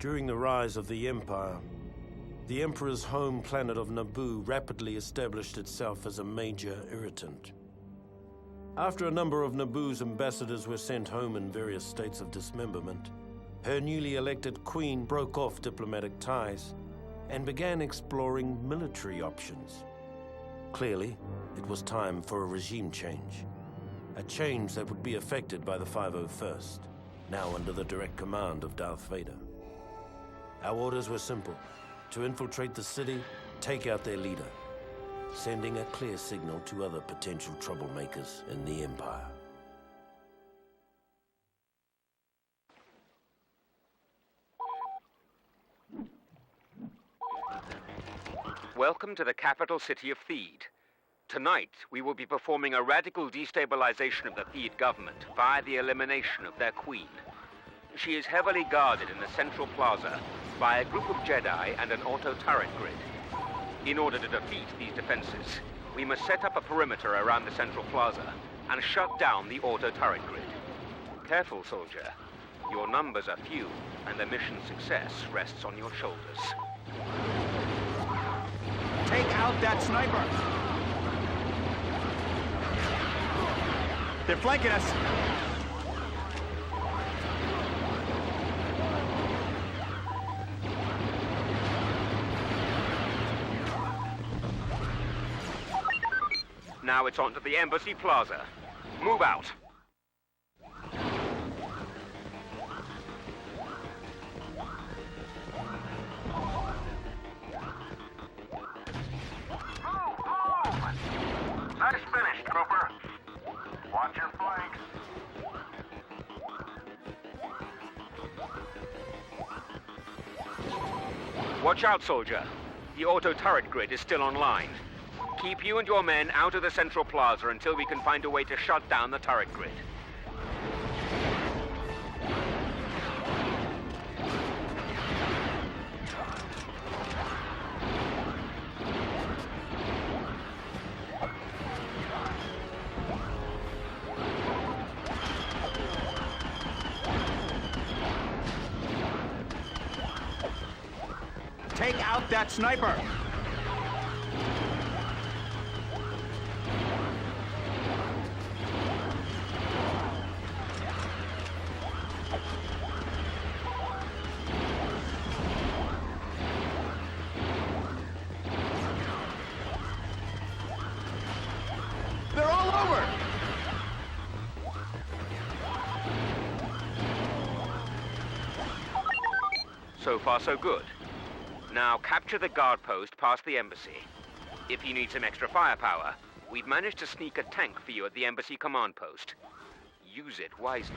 During the rise of the Empire, the Emperor's home planet of Naboo rapidly established itself as a major irritant. After a number of Naboo's ambassadors were sent home in various states of dismemberment, her newly elected queen broke off diplomatic ties and began exploring military options. Clearly, it was time for a regime change. A change that would be effected by the 501st, now under the direct command of Darth Vader. Our orders were simple: to infiltrate the city, take out their leader, sending a clear signal to other potential troublemakers in the Empire. Welcome to the capital city of Theed. Tonight, we will be performing a radical destabilization of the Theed government via the elimination of their queen. She is heavily guarded in the central plaza by a group of Jedi and an auto-turret grid. In order to defeat these defenses, we must set up a perimeter around the central plaza and shut down the auto-turret grid. Careful, soldier. Your numbers are few, and the mission's success rests on your shoulders. Take out that sniper! They're flanking us! Now it's on to the Embassy Plaza. Move out! Nice finish, Trooper. Watch your flanks. Watch out, soldier. The auto-turret grid is still online. Keep you and your men out of the central plaza until we can find a way to shut down the turret grid. Take out that sniper! They're all over! So far, so good. Now capture the guard post past the embassy. If you need some extra firepower, we've managed to sneak a tank for you at the embassy command post. Use it wisely.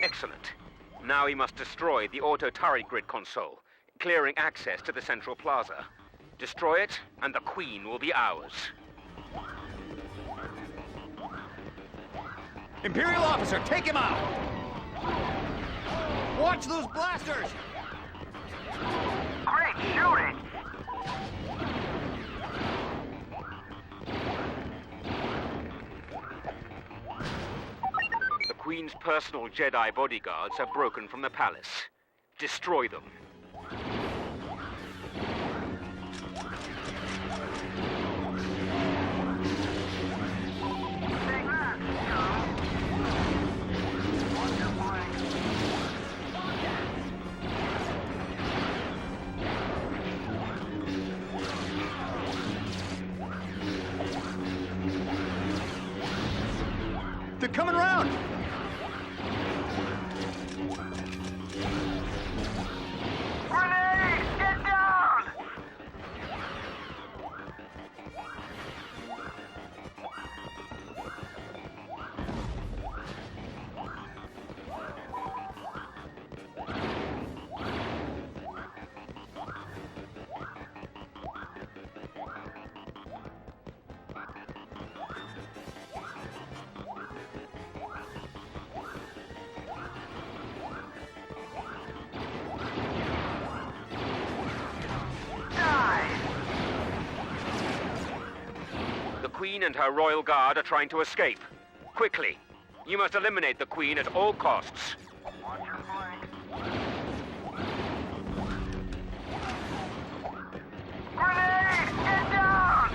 Excellent. Now we must destroy the auto-turret grid console, clearing access to the central plaza. Destroy it, and the Queen will be ours. Imperial officer, take him out! Watch those blasters! Great shooting! The Queen's personal Jedi bodyguards have broken from the palace. Destroy them. They're coming around! Grenade! Get down! The Queen and her royal guard are trying to escape. Quickly! You must eliminate the Queen at all costs. Watch your flank. Grenade! Get down!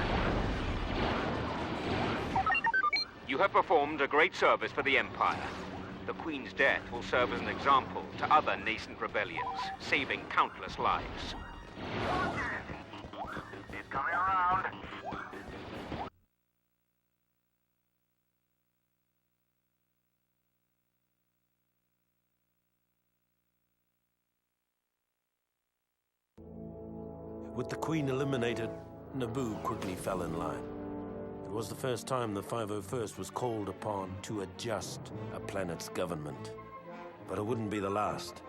You have performed a great service for the Empire. The Queen's death will serve as an example to other nascent rebellions, saving countless lives. He's coming around. With the Queen eliminated, Naboo quickly fell in line. It was the first time the 501st was called upon to adjust a planet's government. But it wouldn't be the last.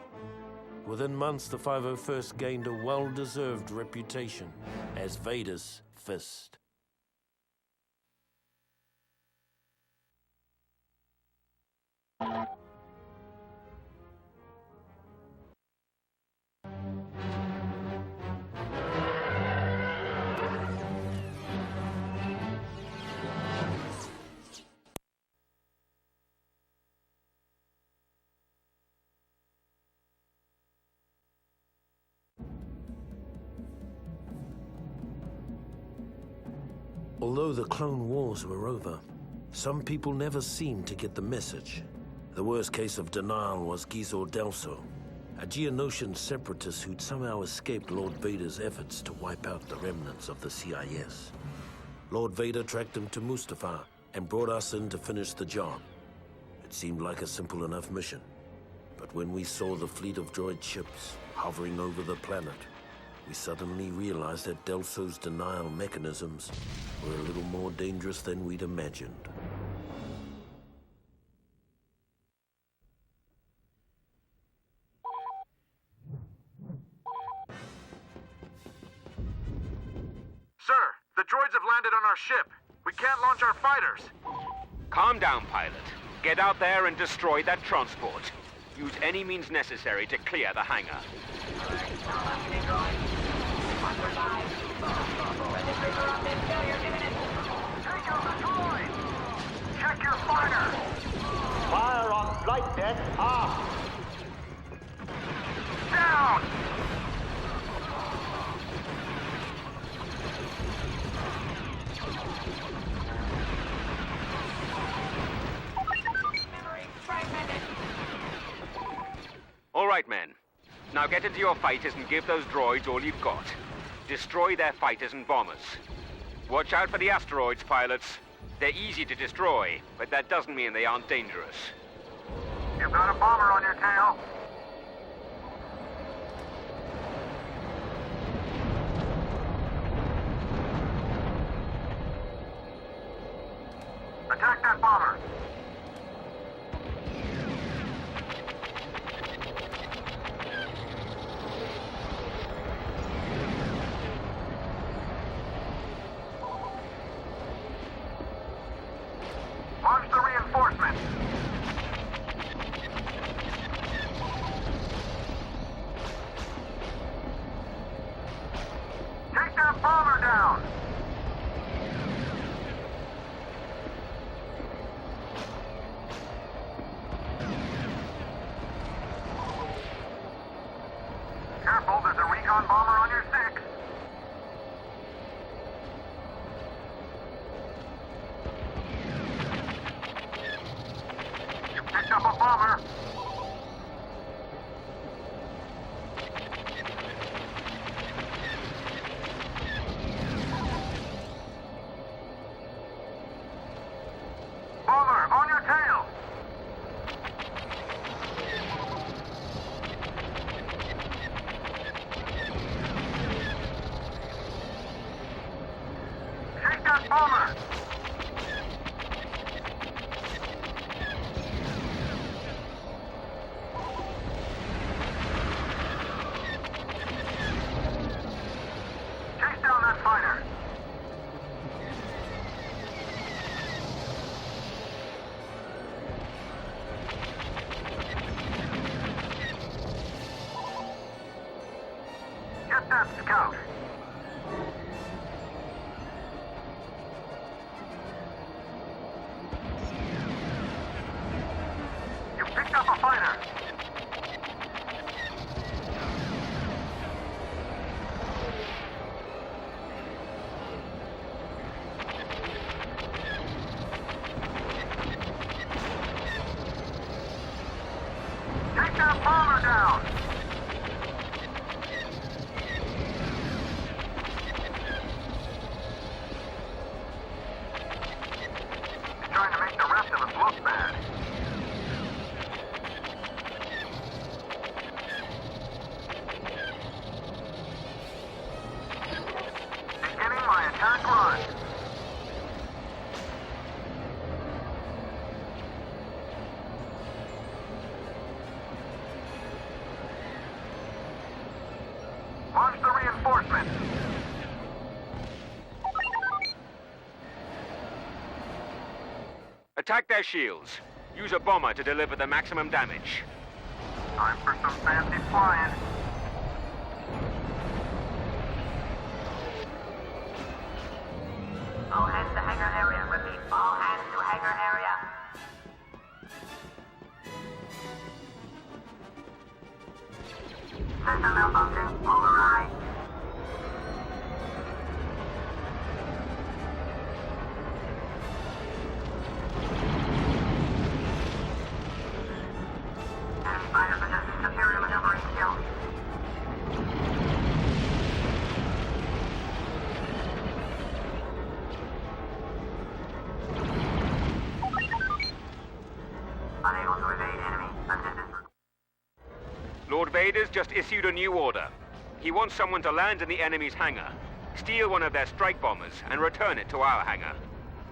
Within months, the 501st gained a well-deserved reputation as Vader's fist. Although the Clone Wars were over, some people never seemed to get the message. The worst case of denial was Gizor Delso, a Geonosian separatist who'd somehow escaped Lord Vader's efforts to wipe out the remnants of the CIS. Lord Vader tracked him to Mustafar and brought us in to finish the job. It seemed like a simple enough mission. But when we saw the fleet of droid ships hovering over the planet, we suddenly realized that Delso's denial mechanisms were a little more dangerous than we'd imagined. Sir, the droids have landed on our ship. We can't launch our fighters. Calm down, pilot. Get out there and destroy that transport. Use any means necessary to clear the hangar. Take out the droid! Check your fire! Fire on flight deck off! Down! All right, men. Now get into your fighters and give those droids all you've got. Destroy their fighters and bombers. Watch out for the asteroids, pilots. They're easy to destroy, but that doesn't mean they aren't dangerous. You've got a bomber on your tail. Attack that bomber. Launch the reinforcements. Take that bomber down. Get that scout. You picked up a fighter. Take that bomber down. He's trying to make the rest of us look bad. Beginning my attack run. Launch the reinforcements. Attack their shields. Use a bomber to deliver the maximum damage. Time for some fancy flying. All hands to hangar area. Repeat, all hands to hangar area. System malfunction. Override. Enemy fighter possesses superior maneuvering skills. Unable to evade enemy. Assistance. Lord Vader's just issued a new order. He wants someone to land in the enemy's hangar, steal one of their strike bombers, and return it to our hangar.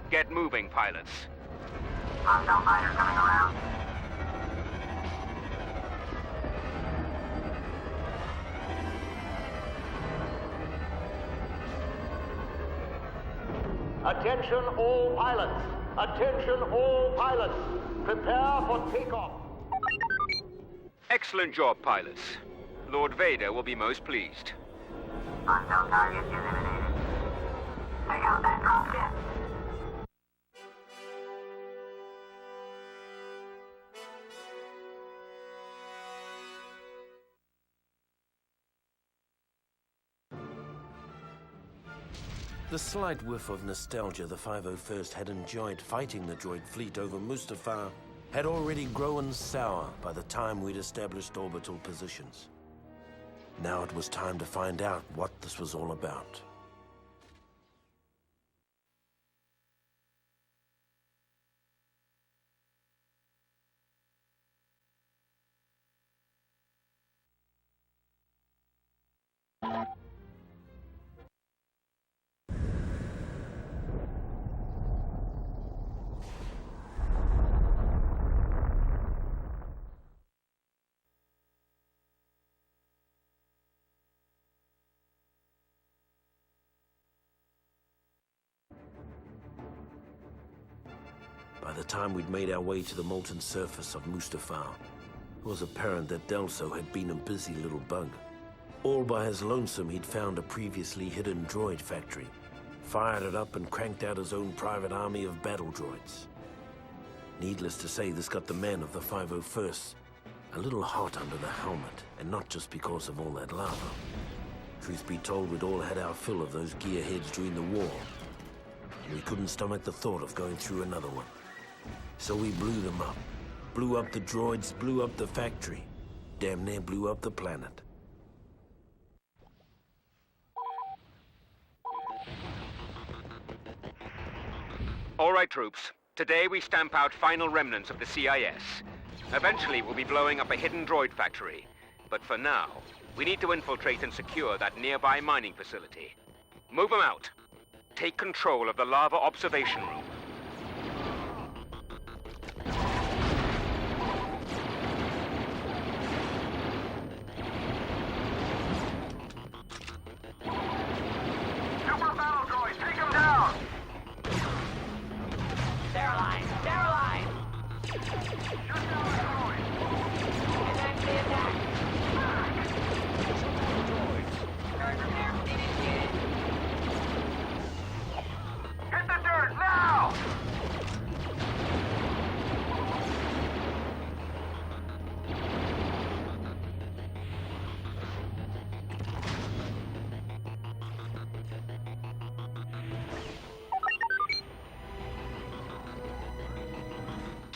Get moving, pilots. Hostile fighter coming around. Attention all pilots. Attention all pilots. Prepare for takeoff. Excellent job, pilots. Lord Vader will be most pleased. Hostile target eliminated. Take out that dropship. The slight whiff of nostalgia the 501st had enjoyed fighting the droid fleet over Mustafar had already grown sour by the time we'd established orbital positions. Now it was time to find out what this was all about. By the time we'd made our way to the molten surface of Mustafar, it was apparent that Delso had been a busy little bug. All by his lonesome, he'd found a previously hidden droid factory, fired it up and cranked out his own private army of battle droids. Needless to say, this got the men of the 501st a little hot under the helmet, and not just because of all that lava. Truth be told, we'd all had our fill of those gearheads during the war, and we couldn't stomach the thought of going through another one. So we blew them up. Blew up the droids, blew up the factory. Damn near blew up the planet. All right, troops. Today we stamp out final remnants of the CIS. Eventually we'll be blowing up a hidden droid factory. But for now, we need to infiltrate and secure that nearby mining facility. Move them out. Take control of the lava observation room. Super battle droid, take him down! Sterilize! Sterilize! Shoot down the droid! Attack the attack!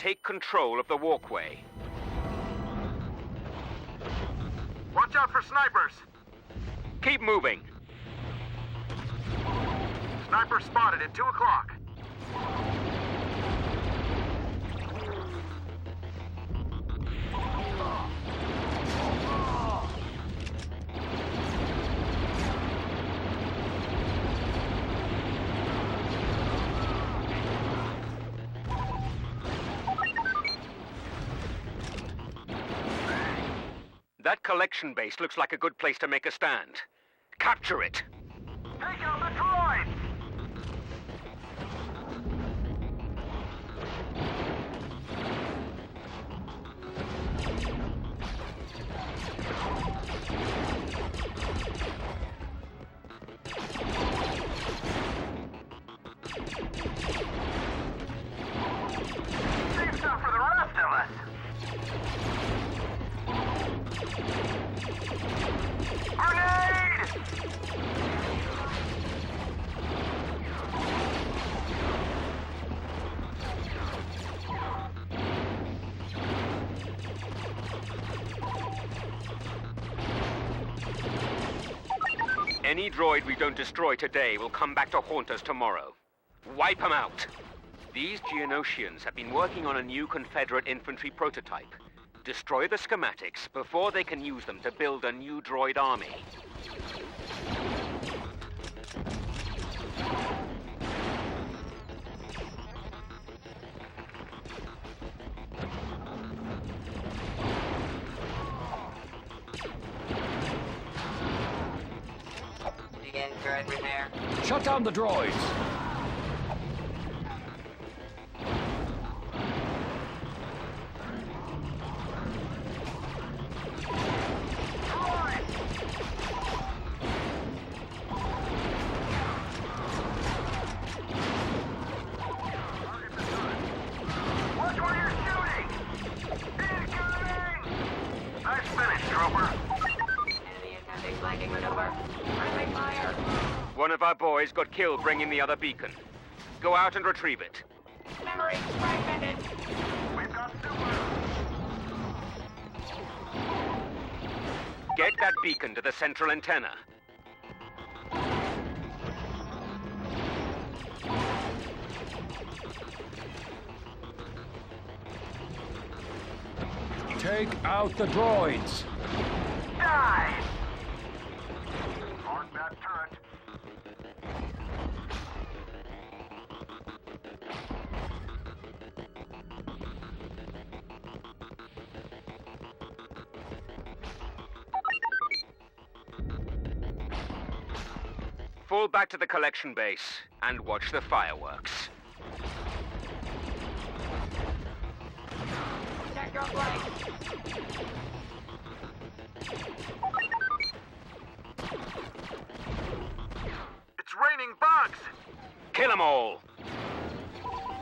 take control of the walkway. Watch out for snipers! Keep moving. Sniper spotted at 2 o'clock. That collection base looks like a good place to make a stand. Capture it! Take out the droids! Save stuff for the rest of us! Grenade! Any droid we don't destroy today will come back to haunt us tomorrow. Wipe them out! These Geonosians have been working on a new Confederate infantry prototype. Destroy the schematics before they can use them to build a new droid army. Begin droid repair. Shut down the droids! Watch where you're shooting! Incoming! Nice finish, Trooper. Enemy attempting flanking maneuver. Friendly fire. One of our boys got killed bringing the other beacon. Go out and retrieve it. Memory fragmented. We've got super. Get that beacon to the central antenna. Take out the droids! Die! Mark that turret. Fall back to the collection base and watch the fireworks. Check your flank. It's raining bugs! Kill them all!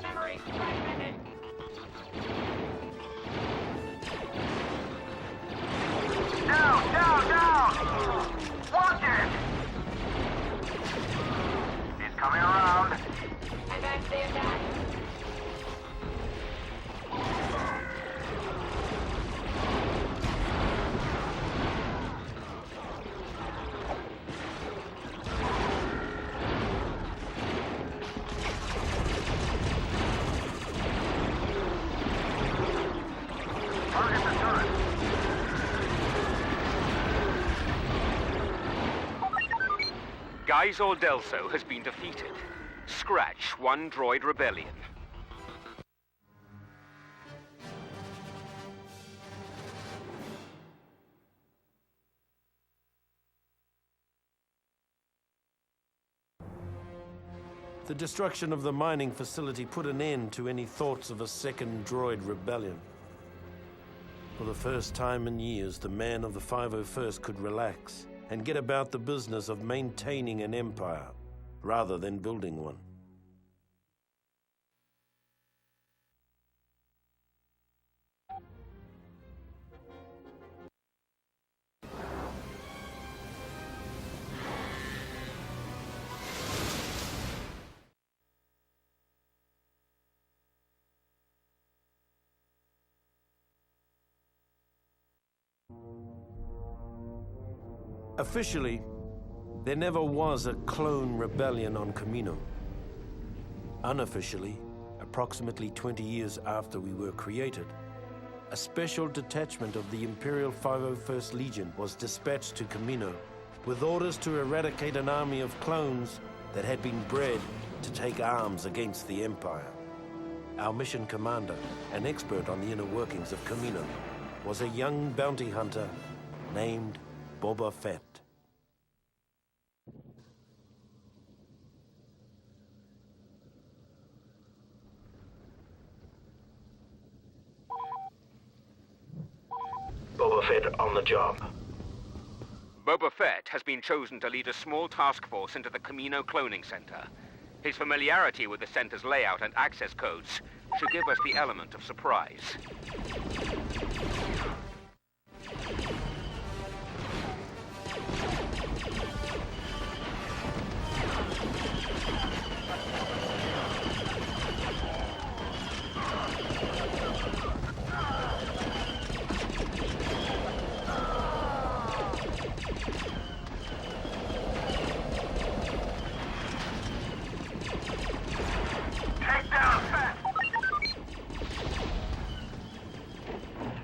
Memory fragmented. Down, down, down! Watch it! He's coming around. Advance the attack. Target the turret. Guys Ordelso has been defeated. Scratch one droid rebellion. The destruction of the mining facility put an end to any thoughts of a second droid rebellion. For the first time in years, the man of the 501st could relax and get about the business of maintaining an empire, rather than building one. Officially, there never was a clone rebellion on Camino. Unofficially, approximately 20 years after we were created, a special detachment of the Imperial 501st Legion was dispatched to Camino with orders to eradicate an army of clones that had been bred to take arms against the Empire. Our mission commander, an expert on the inner workings of Camino, was a young bounty hunter named Boba Fett. Boba Fett on the job. Boba Fett has been chosen to lead a small task force into the Camino Cloning Center. His familiarity with the center's layout and access codes should give us the element of surprise.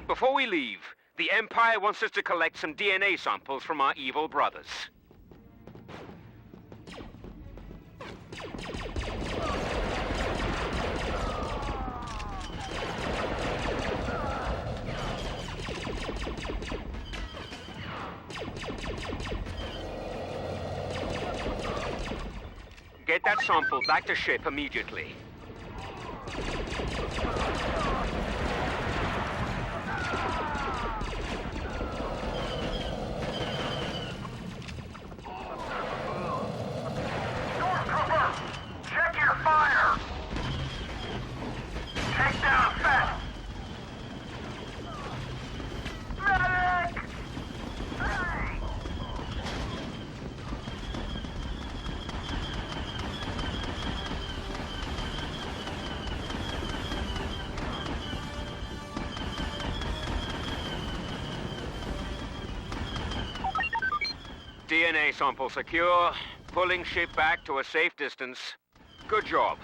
Before we leave, the Empire wants us to collect some DNA samples from our evil brothers. Get that sample back to ship immediately. DNA sample secure. Pulling ship back to a safe distance. Good job.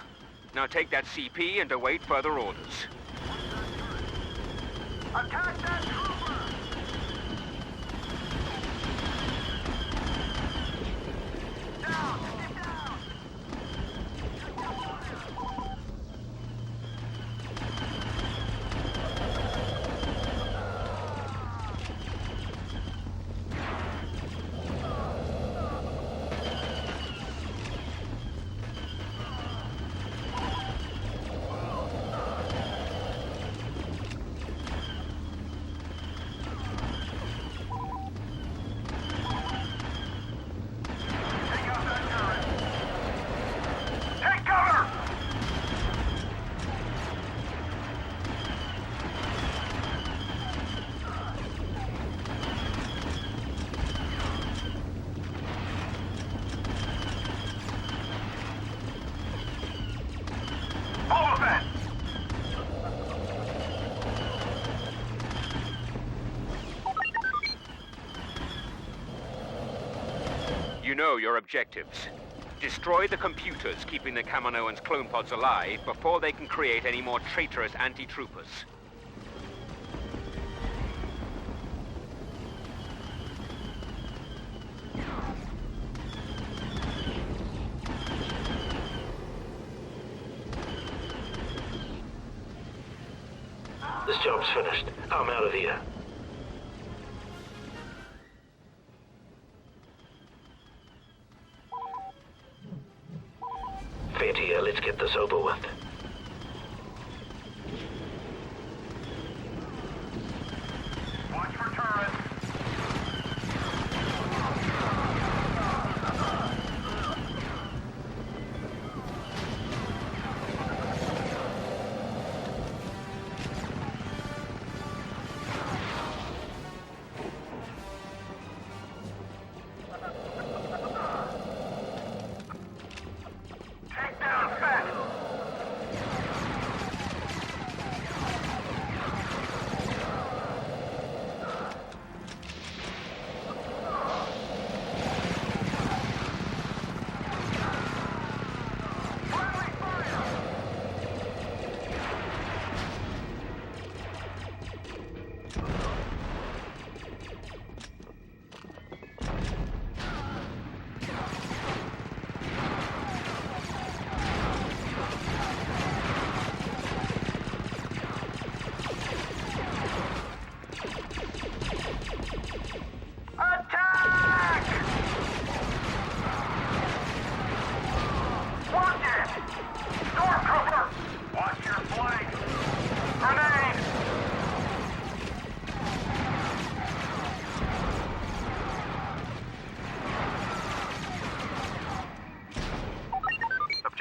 Now take that CP and await further orders. Attack that trooper! Down! Get down! You know your objectives. Destroy the computers keeping the Kaminoans' clone pods alive before they can create any more traitorous anti-troopers. This job's finished. I'm out of here. Fett here, let's get this over with. Watch for turrets! Take down Fett!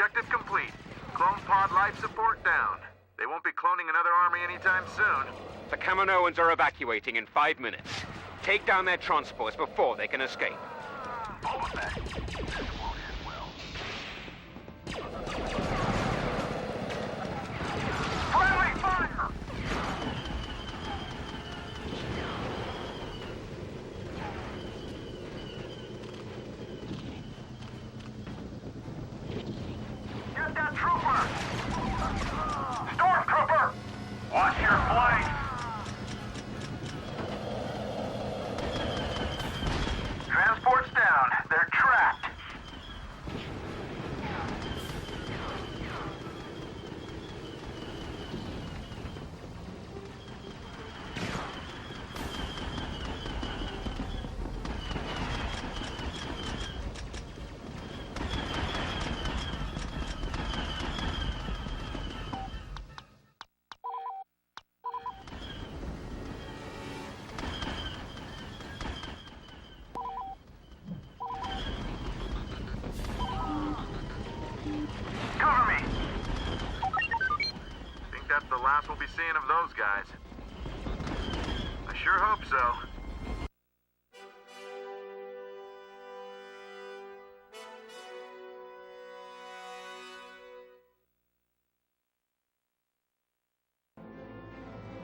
Objective complete. Clone pod life support down. They won't be cloning another army anytime soon. The Kaminoans are evacuating in 5 minutes. Take down their transports before they can escape. Friendly fire! Get that trooper! Stormtrooper! Watch your flank! Transport's down. They're trapped. Cover me! Think that's the last we'll be seeing of those guys. I sure hope so.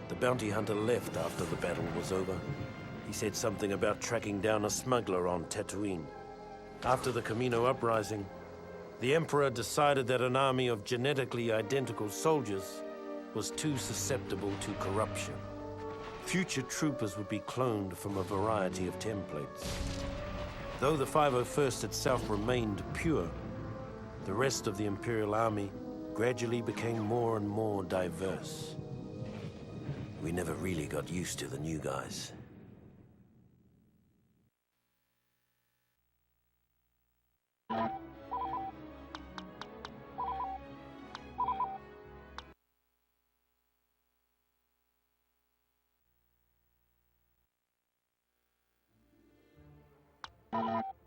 The bounty hunter left after the battle was over. He said something about tracking down a smuggler on Tatooine. After the Camino uprising, the Emperor decided that an army of genetically identical soldiers was too susceptible to corruption. Future troopers would be cloned from a variety of templates. Though the 501st itself remained pure, the rest of the Imperial Army gradually became more and more diverse. We never really got used to the new guys. Thank you.